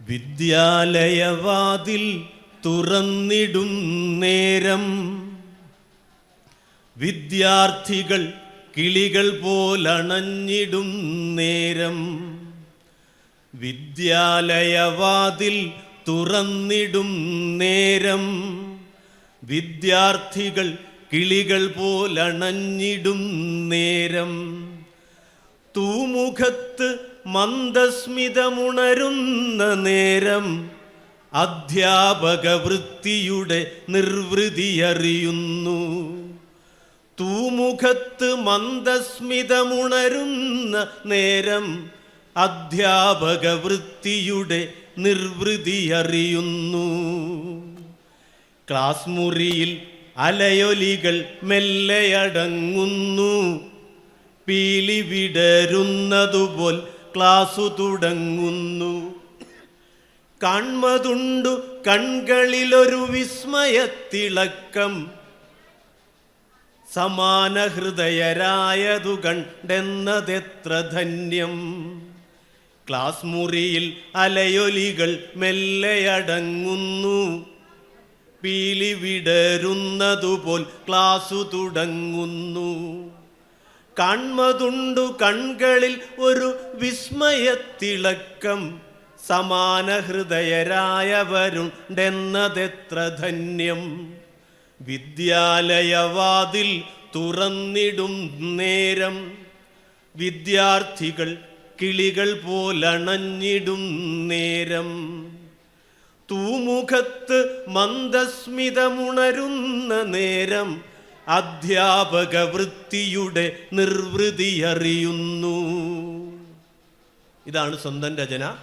വിദ്യാലയവാതിൽ തുറന്നിടും നേരം വിദ്യാർത്ഥികൾ കിളികൾ പോലണഞ്ഞിടും നേരം. വിദ്യാലയവാതിൽ തുറന്നിടും നേരം വിദ്യാർത്ഥികൾ കിളികൾ പോലണഞ്ഞിടും നേരം. തൂമുഖത്ത് മന്ദസ്മിതമുണരുന്ന നേരം അധ്യാപക വൃത്തിയുടെ നിർവൃതിയറിയുന്നു. തൂമുഖത്ത് മന്ദസ്മിതമുണരുന്ന നേരം അധ്യാപക വൃത്തിയുടെ നിർവൃതിയറിയുന്നു. ക്ലാസ് മുറിയിൽ അലയൊലികൾ മെല്ലെയടങ്ങുന്നു. പീലി വിടരുന്നതുപോൽ ക്ലാസു തുടങ്ങുന്നു. കാൺമതുണ്ടു കൺകളിലൊരു വിസ്മയത്തിളക്കം. സമാന ഹൃദയരായതു കണ്ടെന്നതെത്ര ധന്യം. ക്ലാസ് മുറിയിൽ അലയൊലികൾ മെല്ലെയടങ്ങുന്നു. പീലി വിടരുന്നതുപോൽ ക്ലാസു തുടങ്ങുന്നു. കാൺമതുണ്ടു കൺകളിൽ ഒരു വിസ്മയത്തിളക്കം. സമാന ഹൃദയരായവരുണ്ടെന്നതെത്ര ധന്യം. വിദ്യാലയവാതിൽ തുറന്നിടും നേരം വിദ്യാർത്ഥികൾ കിളികൾ പോലണഞ്ഞിടും നേരം. തൂമുഖത്ത് മന്ദസ്മിതമുണരുന്ന നേരം അധ്യാപക വൃത്തിയുടെ നിർവൃതിയറിയുന്നു. ഇതാണ് സ്വന്തം രചന.